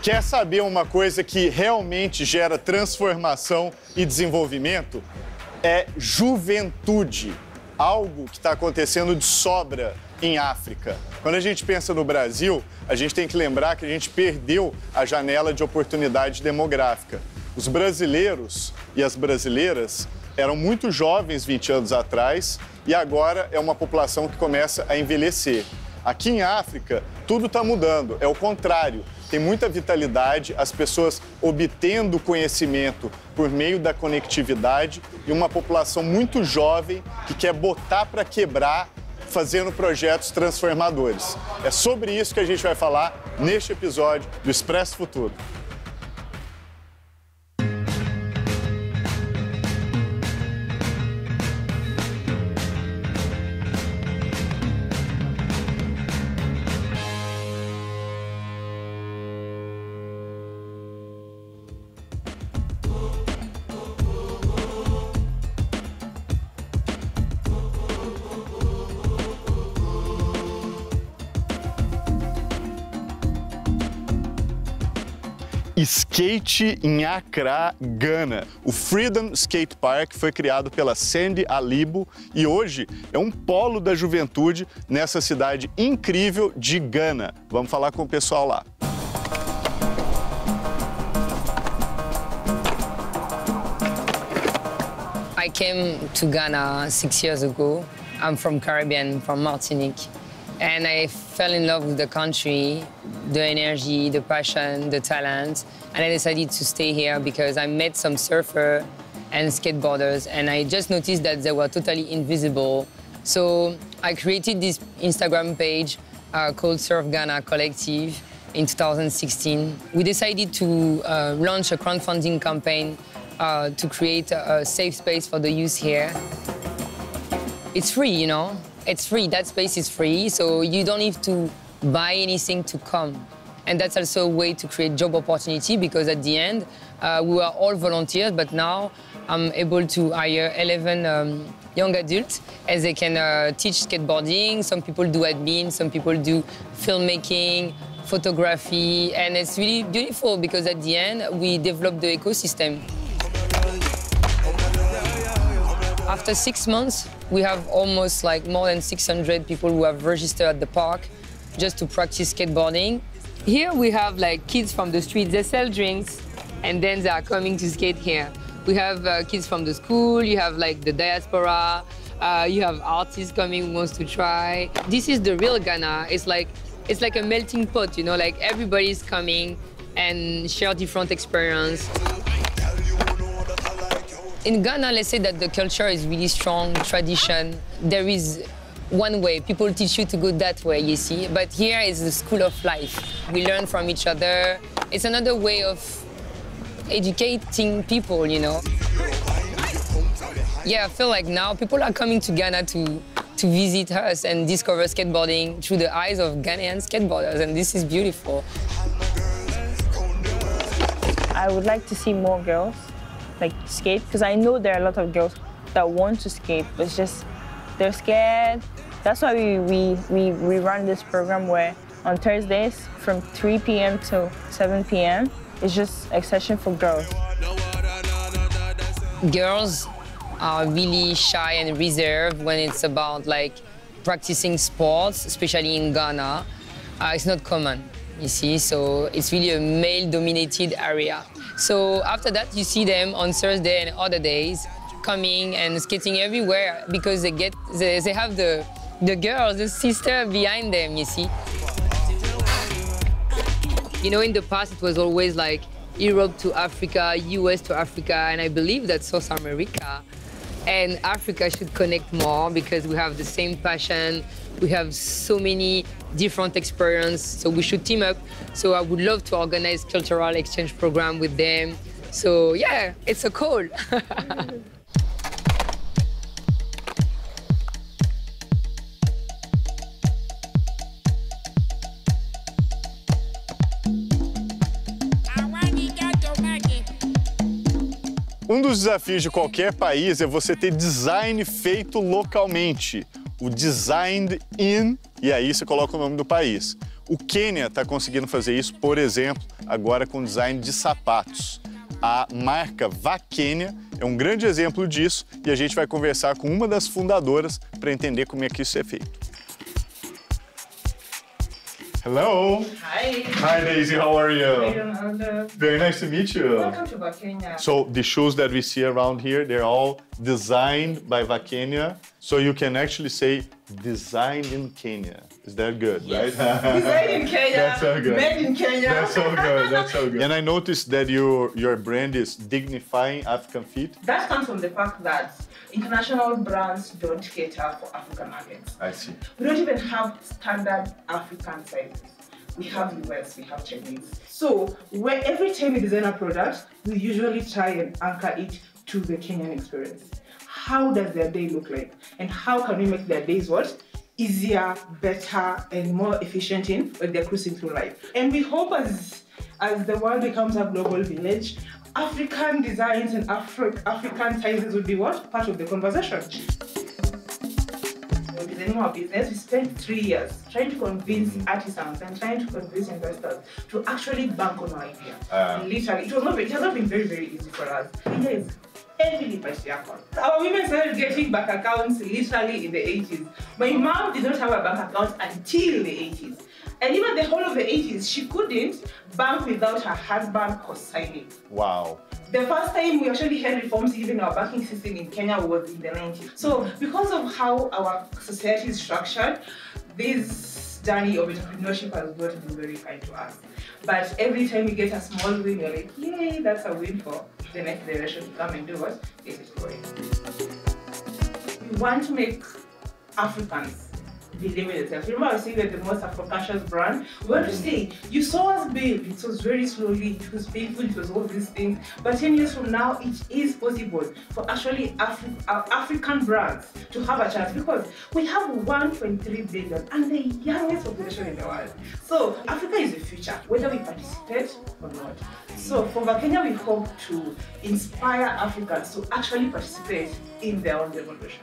Quer saber uma coisa que realmente gera transformação e desenvolvimento? É juventude, algo que está acontecendo de sobra em África. Quando a gente pensa no Brasil, a gente tem que lembrar que a gente perdeu a janela de oportunidade demográfica. Os brasileiros e as brasileiras eram muito jovens 20 anos atrás e agora é uma população que começa a envelhecer. Aqui em África, tudo está mudando, é o contrário. Tem muita vitalidade, as pessoas obtendo conhecimento por meio da conectividade e uma população muito jovem que quer botar para quebrar, fazendo projetos transformadores. É sobre isso que a gente vai falar neste episódio do Expresso Futuro. Skate em Accra, Gana. O Freedom Skate Park foi criado pela Sandy Alibo e hoje é um polo da juventude nessa cidade incrível de Gana. Vamos falar com o pessoal lá. I came to Ghana 6 years ago. I'm from Caribbean, from Martinique. And I fell in love with the country, the energy, the passion, the talent. And I decided to stay here because I met some surfers and skateboarders, and I just noticed that they were totally invisible. So I created this Instagram page called Surf Ghana Collective in 2016. We decided to launch a crowdfunding campaign to create a safe space for the youth here. It's free, you know? It's free, that space is free, so you don't need to buy anything to come. And that's also a way to create job opportunity because at the end, we were all volunteers, but now I'm able to hire 11 young adults as they can teach skateboarding. Some people do admin, some people do filmmaking, photography, and it's really beautiful because at the end, we develop the ecosystem. After 6 months, we have almost like more than 600 people who have registered at the park just to practice skateboarding. Here we have like kids from the street, they sell drinks and then they are coming to skate here. We have kids from the school, you have like the diaspora, you have artists coming who wants to try. This is the real Ghana. It's like a melting pot, you know, like everybody's coming and share different experience. In Ghana, let's say that the culture is really strong, tradition. There is one way, people teach you to go that way, you see. But here is the school of life. We learn from each other. It's another way of educating people, you know. Yeah, I feel like now people are coming to Ghana to visit us and discover skateboarding through the eyes of Ghanaian skateboarders, and this is beautiful. I would like to see more girls like skate, because I know there are a lot of girls that want to skate, but it's just they're scared. That's why we run this program where on Thursdays from 3 p.m. to 7 p.m. it's just a session for girls. Girls are really shy and reserved when it's about like practicing sports, especially in Ghana. It's not common, you see, so it's really a male-dominated area. So after that, you see them on Thursday and other days coming and skating everywhere because they have the girls, the sister behind them, you see. You know, in the past, it was always like Europe to Africa, US to Africa, and I believe that South America and Africa should connect more because we have the same passion, we have so many different experiences, so we should team up. So I would love to organize cultural exchange program with them. So yeah, it's a call. Um dos desafios de qualquer país é você ter design feito localmente. O Designed In, e aí você coloca o nome do país. O Quênia está conseguindo fazer isso, por exemplo, agora com design de sapatos. A marca Wakanda é um grande exemplo disso e a gente vai conversar com uma das fundadoras para entender como é que isso é feito. Hello. Hi. Hi, Daisy. How are you? Hi, Ronaldo. Very nice to meet you. Welcome to Wakanda. So the shoes that we see around here, they're all designed by Wakanda. So you can actually say designed in Kenya. Is that good, Yes. right? Designed in Kenya. That's so good. Made in Kenya. That's so good. That's so good. And I noticed that your brand is dignifying African feet. That comes from the fact that international brands don't cater for African markets. I see. We don't even have standard African sizes. We have US, we have Chinese. So every time we design a product, we usually try and anchor it to the Kenyan experience. How does their day look like? And how can we make their days what? Easier, better, and more efficient in when they're cruising through life. And we hope as the world becomes a global village, African designs and African sizes will be what? Part of the conversation. When designing our business, we spent 3 years trying to convince artisans and trying to convince investors to actually bank on our idea. Literally, it has not been very, very easy for us. India is heavily patriarchal. Our women started getting bank accounts literally in the 80s. My mom did not have a bank account until the 80s. And even the whole of the 80s, she couldn't bank without her husband co-signing. Wow. The first time we actually had reforms even in our banking system in Kenya was in the 90s. So because of how our society is structured, this journey of entrepreneurship has not been very kind to us. But every time we get a small win, we're like, yay, that's a win for the next generation to come and do what? Get it going. We want to make Africans believe in themselves. Remember I was saying that the most Afro-conscious brand? We want to say, you saw us build, it was very slowly, it was painful, it was all these things. But 10 years from now, it is possible for actually African brands to have a chance because we have 1.3 billion and the youngest population in the world. So Africa is the future, whether we participate or not. So for Wakanda, we hope to inspire Africans to actually participate in their own revolution.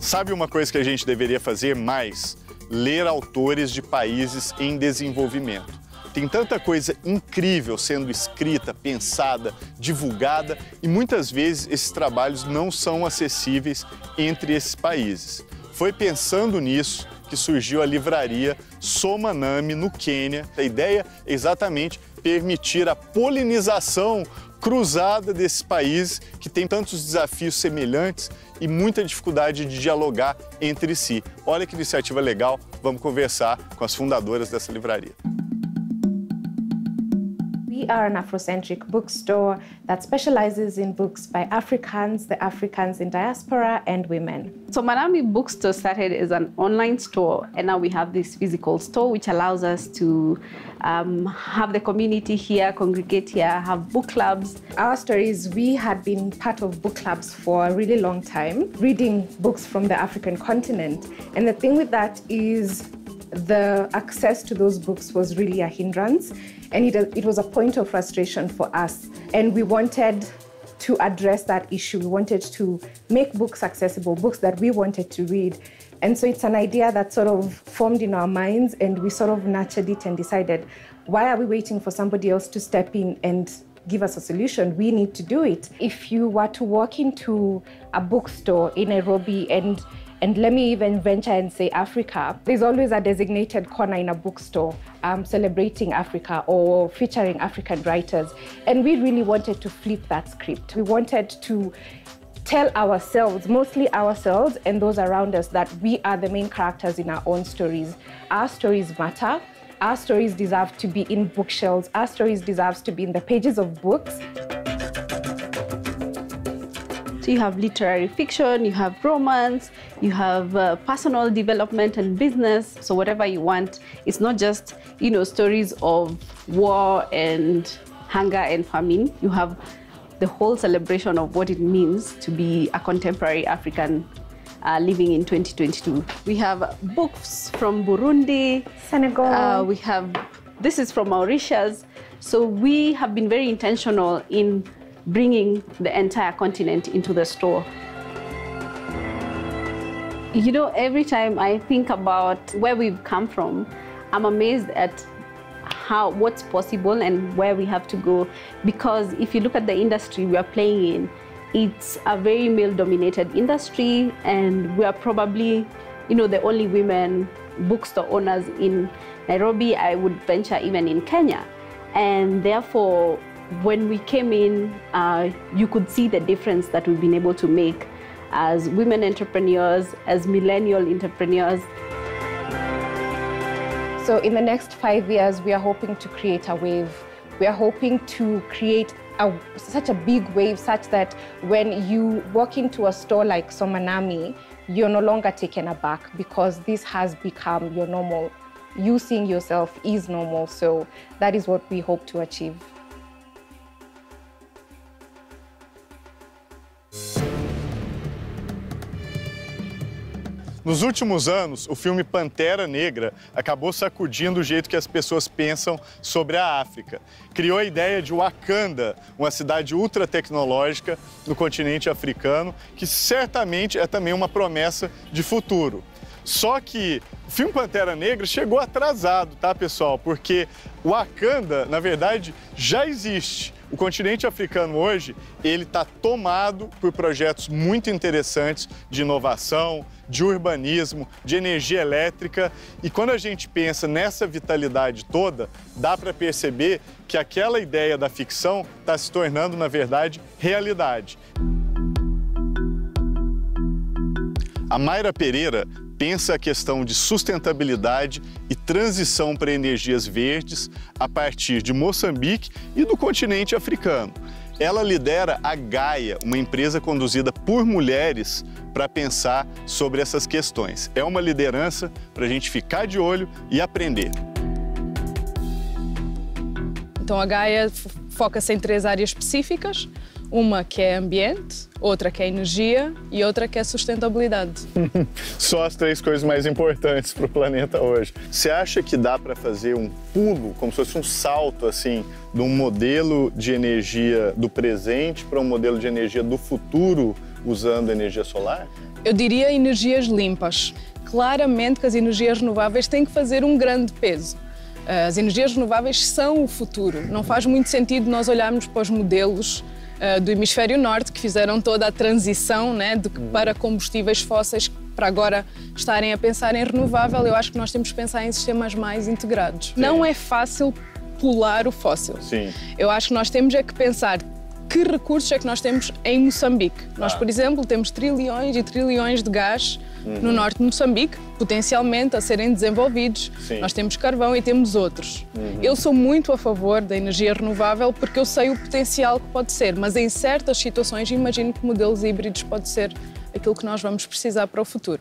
Sabe uma coisa que a gente deveria fazer mais? Ler autores de países em desenvolvimento. Tem tanta coisa incrível sendo escrita, pensada, divulgada e muitas vezes esses trabalhos não são acessíveis entre esses países. Foi pensando nisso que surgiu a livraria Somanami no Quênia. A ideia é exatamente permitir a polinização cruzada desses países que têm tantos desafios semelhantes e muita dificuldade de dialogar entre si. Olha que iniciativa legal, vamos conversar com as fundadoras dessa livraria. We are an Afrocentric bookstore that specializes in books by Africans, the Africans in diaspora, and women. So Manami Bookstore started as an online store, and now we have this physical store which allows us to have the community here, congregate here, have book clubs. Our stories, we had been part of book clubs for a really long time, reading books from the African continent. And the thing with that is the access to those books was really a hindrance, and it was a point of frustration for us. And we wanted to address that issue. We wanted to make books accessible, books that we wanted to read. And so it's an idea that sort of formed in our minds, and we sort of nurtured it and decided, why are we waiting for somebody else to step in and give us a solution? We need to do it. If you were to walk into a bookstore in Nairobi and let me even venture and say Africa, there's always a designated corner in a bookstore celebrating Africa or featuring African writers. And we really wanted to flip that script. We wanted to tell ourselves, mostly ourselves and those around us, that we are the main characters in our own stories. Our stories matter. Our stories deserve to be in bookshelves. Our stories deserve to be in the pages of books. So you have literary fiction, you have romance, you have personal development and business. So whatever you want, it's not just, stories of war and hunger and famine. You have the whole celebration of what it means to be a contemporary African living in 2022. We have books from Burundi, Senegal. This is from Mauritius. So we have been very intentional in bringing the entire continent into the store. You know, every time I think about where we've come from, I'm amazed at what's possible and where we have to go. Because if you look at the industry we are playing in, it's a very male-dominated industry, and we are probably, the only women bookstore owners in Nairobi. I would venture even in Kenya. And therefore, when we came in, you could see the difference that we've been able to make as women entrepreneurs, as millennial entrepreneurs. So in the next 5 years, we are hoping to create a wave. We are hoping to create such a big wave such that when you walk into a store like Somanami, you're no longer taken aback, because this has become your normal. You seeing yourself is normal. So that is what we hope to achieve. Nos últimos anos, o filme Pantera Negra acabou sacudindo o jeito que as pessoas pensam sobre a África. Criou a ideia de Wakanda, uma cidade ultra-tecnológica no continente africano, que certamente é também uma promessa de futuro. Só que o filme Pantera Negra chegou atrasado, tá, pessoal? Porque Wakanda, na verdade, já existe. O continente africano hoje, ele está tomado por projetos muito interessantes de inovação, de urbanismo, de energia elétrica. E quando a gente pensa nessa vitalidade toda, dá para perceber que aquela ideia da ficção está se tornando, na verdade, realidade. A Mayra Pereira pensa a questão de sustentabilidade e transição para energias verdes a partir de Moçambique e do continente africano. Ela lidera a Gaia, uma empresa conduzida por mulheres para pensar sobre essas questões. É uma liderança para a gente ficar de olho e aprender. Então a Gaia foca-se em 3 áreas específicas. Uma que é ambiente, outra que é energia e outra que é sustentabilidade. Só as 3 coisas mais importantes para o planeta hoje. Você acha que dá para fazer um pulo, como se fosse um salto, assim, de um modelo de energia do presente para um modelo de energia do futuro usando energia solar? Eu diria energias limpas. Claramente que as energias renováveis têm que fazer um grande peso. As energias renováveis são o futuro. Não faz muito sentido nós olharmos para os modelos do hemisfério norte, que fizeram toda a transição, né, para combustíveis fósseis, para agora estarem a pensar em renovável. Eu acho que nós temos que pensar em sistemas mais integrados. Sim. Não é fácil pular o fóssil. Sim. Eu acho que nós temos é que pensar que recursos é que nós temos em Moçambique. Nós, por exemplo, temos trilhões e trilhões de gás no norte de Moçambique, potencialmente a serem desenvolvidos. Sim. Nós temos carvão e temos outros. Eu sou muito a favor da energia renovável porque eu sei o potencial que pode ser, mas em certas situações imagino que modelos híbridos pode ser aquilo que nós vamos precisar para o futuro.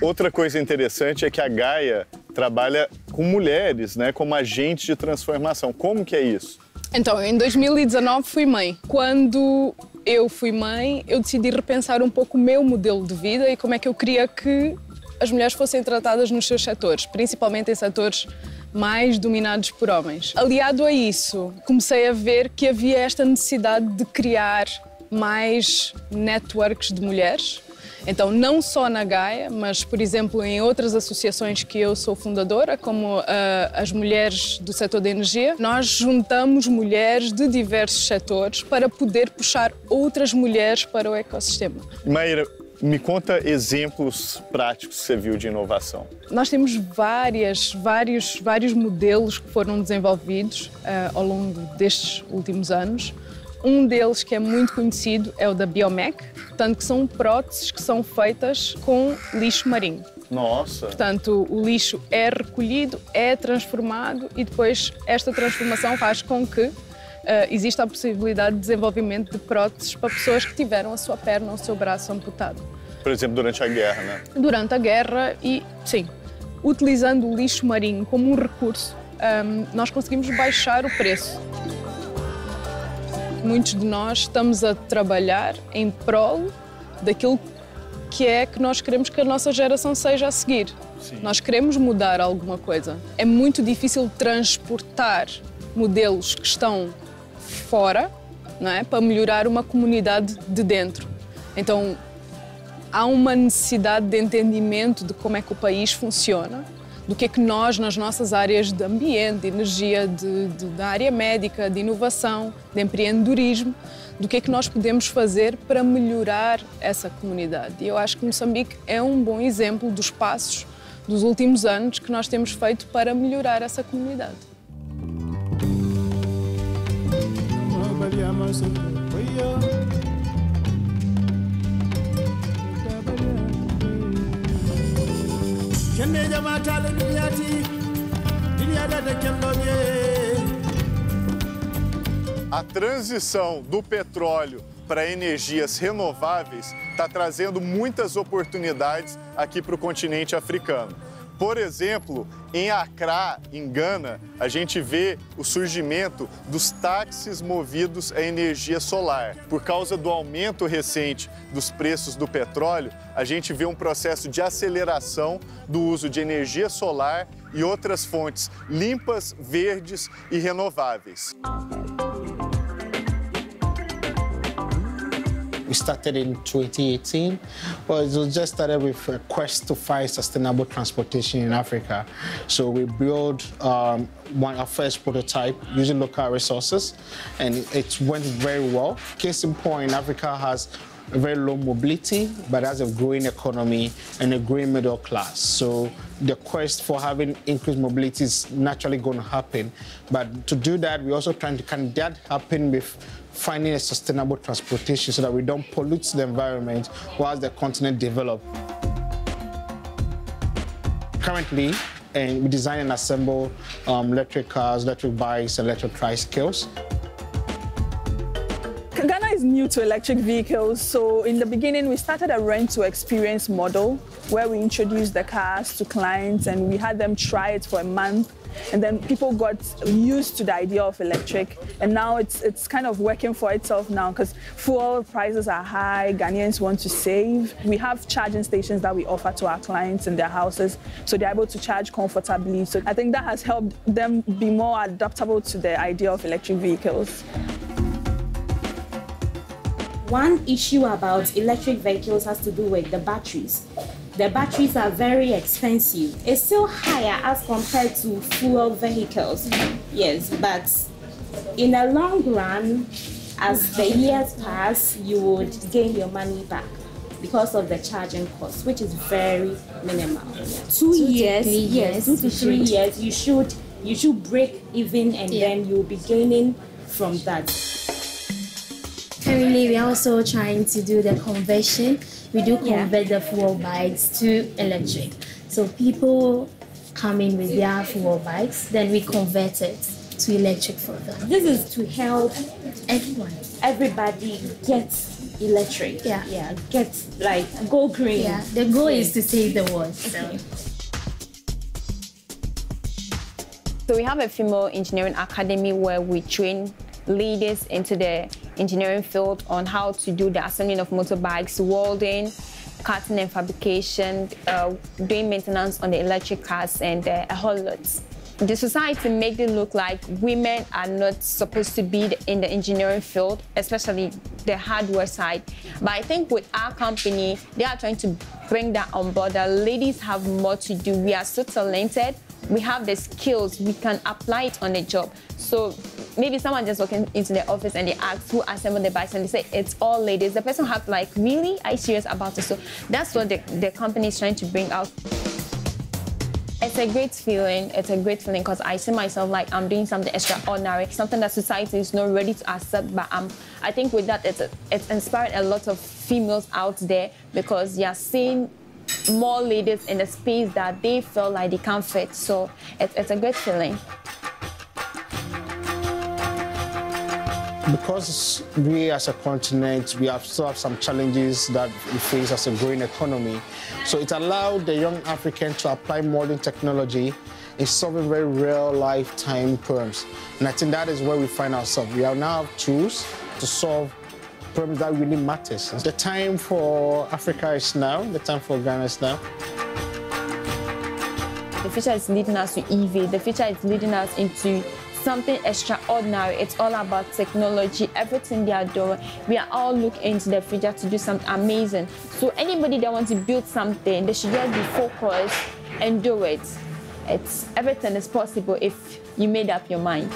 Outra coisa interessante é que a Gaia trabalha com mulheres, né, como agentes de transformação. Como que é isso? Então, em 2019 fui mãe. Quando eu fui mãe, eu decidi repensar um pouco o meu modelo de vida e como é que eu queria que as mulheres fossem tratadas nos seus setores, principalmente em setores mais dominados por homens. Aliado a isso, comecei a ver que havia esta necessidade de criar mais networks de mulheres. Então, não só na Gaia, mas, por exemplo, em outras associações que eu sou fundadora, como as mulheres do setor da energia, nós juntamos mulheres de diversos setores para poder puxar outras mulheres para o ecossistema. Mayra, me conta exemplos práticos que você viu de inovação. Nós temos vários modelos que foram desenvolvidos ao longo destes últimos anos. Um deles que é muito conhecido é o da Biomec, portanto, que são próteses que são feitas com lixo marinho. Nossa! Portanto, o lixo é recolhido, é transformado e depois esta transformação faz com que exista a possibilidade de desenvolvimento de próteses para pessoas que tiveram a sua perna ou o seu braço amputado. Por exemplo, durante a guerra, né? Durante a guerra e, sim, utilizando o lixo marinho como um recurso, nós conseguimos baixar o preço. Muitos de nós estamos a trabalhar em prol daquilo que nós queremos que a nossa geração seja a seguir. Sim. Nós queremos mudar alguma coisa. É muito difícil transportar modelos que estão fora, não é, para melhorar uma comunidade de dentro. Então, há uma necessidade de entendimento de como é que o país funciona, do que é que nós, nas nossas áreas de ambiente, de energia, da área médica, de inovação, de empreendedorismo, do que é que nós podemos fazer para melhorar essa comunidade. E eu acho que Moçambique é um bom exemplo dos passos dos últimos anos que nós temos feito para melhorar essa comunidade. A transição do petróleo para energias renováveis está trazendo muitas oportunidades aqui para o continente africano. Por exemplo, em Accra, em Gana, a gente vê o surgimento dos táxis movidos a energia solar. Por causa do aumento recente dos preços do petróleo, a gente vê um processo de aceleração do uso de energia solar e outras fontes limpas, verdes e renováveis. We started in 2018, but it was just started with a quest to find sustainable transportation in Africa. So we built our first prototype using local resources, and it went very well. Case in point, Africa has a very low mobility, but has a growing economy and a growing middle class. So the quest for having increased mobility is naturally going to happen. But to do that, we're also trying to, can that happen with finding a sustainable transportation so that we don't pollute the environment whilst the continent develops. Currently, we design and assemble electric cars, electric bikes, electric tricycles. Ghana is new to electric vehicles, so in the beginning we started a rent-to-experience model where we introduced the cars to clients and we had them try it for a month. And then people got used to the idea of electric, and now it's kind of working for itself now because fuel prices are high, Ghanaians want to save. We have charging stations that we offer to our clients in their houses, so they're able to charge comfortably. So I think that has helped them be more adaptable to the idea of electric vehicles. One issue about electric vehicles has to do with the batteries. The batteries are very expensive. It's still higher as compared to fuel vehicles. Yes, but in the long run, as the years pass, you would gain your money back because of the charging cost, which is very minimal. 2 years, yes, 2 to 3 years, you should break even, and then you'll be gaining from that. Currently, we're also trying to do the conversion. We do convert the fuel bikes to electric. So people come in with their fuel bikes, then we convert it to electric for them. This is to help everyone. Everybody gets electric. Yeah, get like go green. Yeah, the goal is to save the world. So we have a female engineering academy where we train leaders into the engineering field on how to do the assembling of motorbikes, welding, cutting and fabrication, doing maintenance on the electric cars, and a whole lot. The society made it look like women are not supposed to be in the engineering field, especially the hardware side. But I think with our company, they are trying to bring that on board, that ladies have more to do. We are so talented. We have the skills, we can apply it on the job. So maybe someone just walking into the office and they ask who assembled the bikes and they say it's all ladies. The person has like, really? Are you serious about it? So that's what the company is trying to bring out. It's a great feeling. It's a great feeling because I see myself like I'm doing something extraordinary, something that society is not ready to accept. But I think with that, it's inspired a lot of females out there because they are seeing more ladies in a space that they feel like they can't fit. So it's a great feeling. Because we as a continent, we still have some challenges that we face as a growing economy. So it allowed the young African to apply modern technology in solving very real lifetime problems. And I think that is where we find ourselves. We now have tools to solve problems that really matters. The time for Africa is now, the time for Ghana is now. The future is leading us to EV. The future is leading us into something extraordinary. It's all about technology, everything they are doing. We are all looking into the future to do something amazing. So anybody that wants to build something, they should just be focused and do it. Everything is possible if you made up your mind.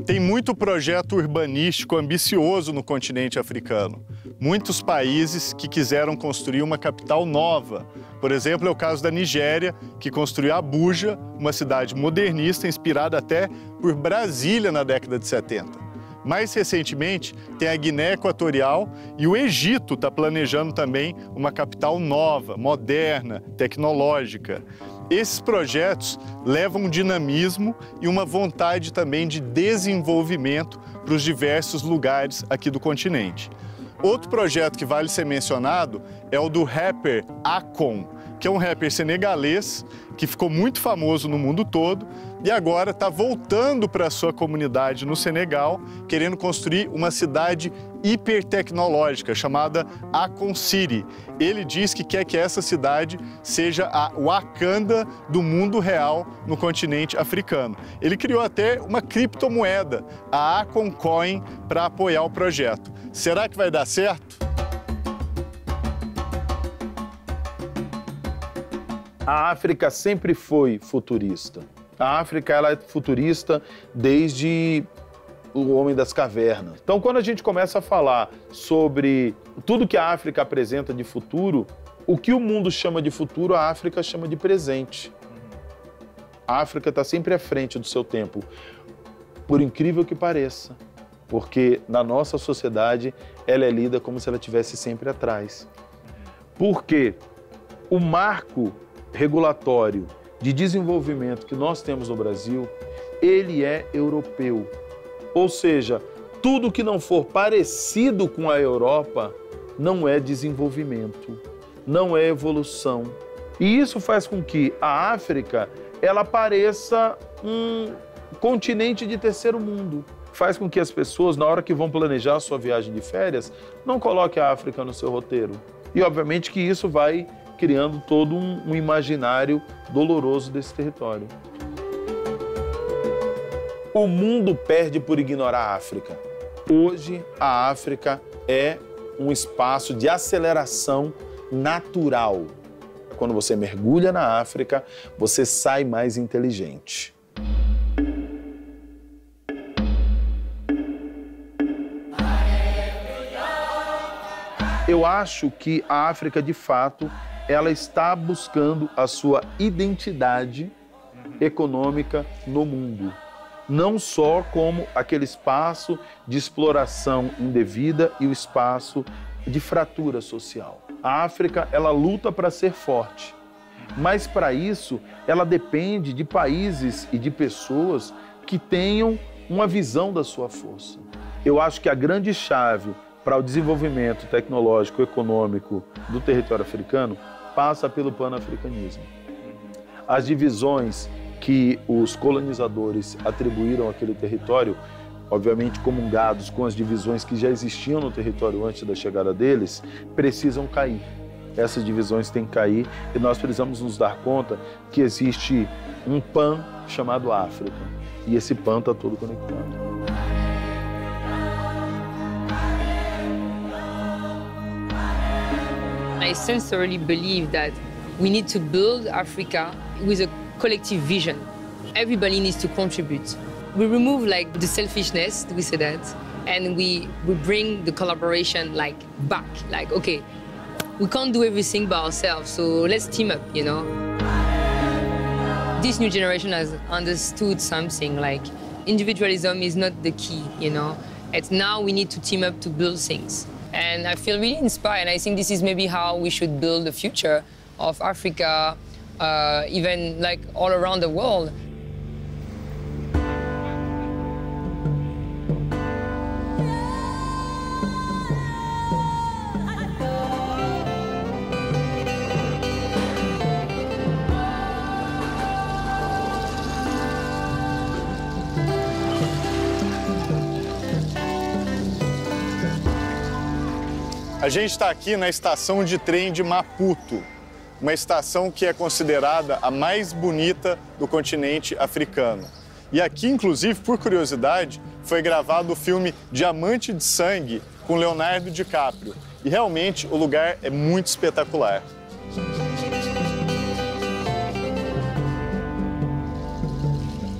Tem muito projeto urbanístico ambicioso no continente africano. Muitos países que quiseram construir uma capital nova. Por exemplo, é o caso da Nigéria, que construiu Abuja, uma cidade modernista inspirada até por Brasília na década de 70. Mais recentemente, tem a Guiné Equatorial e o Egito está planejando também uma capital nova, moderna, tecnológica. Esses projetos levam um dinamismo e uma vontade também de desenvolvimento para os diversos lugares aqui do continente. Outro projeto que vale ser mencionado é o do rapper Akon, que é um rapper senegalês que ficou muito famoso no mundo todo e agora está voltando para a sua comunidade no Senegal, querendo construir uma cidade hipertecnológica chamada Akon City. Ele diz que quer que essa cidade seja a Wakanda do mundo real no continente africano. Ele criou até uma criptomoeda, a Akon Coin, para apoiar o projeto. Será que vai dar certo? A África sempre foi futurista. A África ela é futurista desde o homem das cavernas. Então, quando a gente começa a falar sobre tudo que a África apresenta de futuro, o que o mundo chama de futuro, a África chama de presente. A África está sempre à frente do seu tempo, por incrível que pareça, porque na nossa sociedade ela é lida como se ela estivesse sempre atrás. Porque o marco regulatório de desenvolvimento que nós temos no Brasil, ele é europeu. Ou seja, tudo que não for parecido com a Europa não é desenvolvimento, não é evolução. E isso faz com que a África ela pareça um continente de terceiro mundo. Faz com que as pessoas, na hora que vão planejar a sua viagem de férias, não coloquem a África no seu roteiro. E, obviamente, que isso vai criando todo um imaginário doloroso desse território. O mundo perde por ignorar a África. Hoje, a África é um espaço de aceleração natural. Quando você mergulha na África, você sai mais inteligente. Eu acho que a África, de fato, ela está buscando a sua identidade econômica no mundo. Não só como aquele espaço de exploração indevida e o espaço de fratura social. A África, ela luta para ser forte, mas para isso ela depende de países e de pessoas que tenham uma visão da sua força. Eu acho que a grande chave para o desenvolvimento tecnológico e econômico do território africano passa pelo panafricanismo. As divisões que os colonizadores atribuíram àquele território, obviamente comungados com as divisões que já existiam no território antes da chegada deles, precisam cair. Essas divisões têm que cair e nós precisamos nos dar conta que existe um pan chamado África. E esse pan está todo conectado. I sincerely believe that we need to build Africa with a collective vision. Everybody needs to contribute. We remove like the selfishness, we say that, and we bring the collaboration like back. Like, okay, we can't do everything by ourselves, so let's team up, you know. This new generation has understood something like individualism is not the key, you know. It's now we need to team up to build things. And I feel really inspired. I think this is maybe how we should build the future of Africa, even like all around the world. A gente está aqui na estação de trem de Maputo. uma estação que é considerada a mais bonita do continente africano. E aqui, inclusive, por curiosidade, foi gravado o filme Diamante de Sangue com Leonardo DiCaprio. E realmente o lugar é muito espetacular.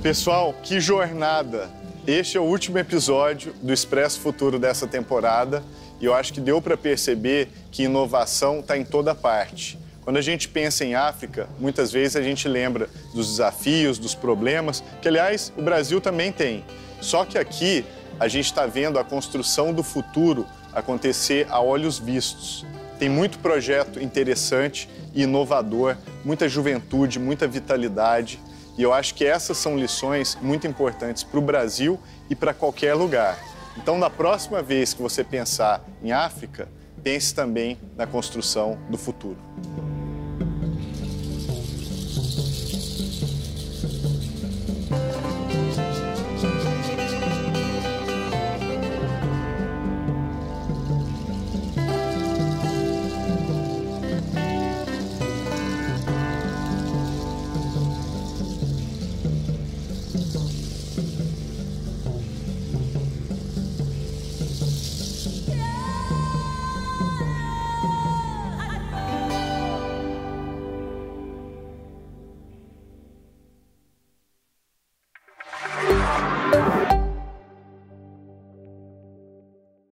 Pessoal, que jornada! Este é o último episódio do Expresso Futuro dessa temporada e eu acho que deu para perceber que inovação está em toda parte. Quando a gente pensa em África, muitas vezes a gente lembra dos desafios, dos problemas, que, aliás, o Brasil também tem. Só que aqui a gente está vendo a construção do futuro acontecer a olhos vistos. Tem muito projeto interessante e inovador, muita juventude, muita vitalidade. E eu acho que essas são lições muito importantes para o Brasil e para qualquer lugar. Então, na próxima vez que você pensar em África, pense também na construção do futuro.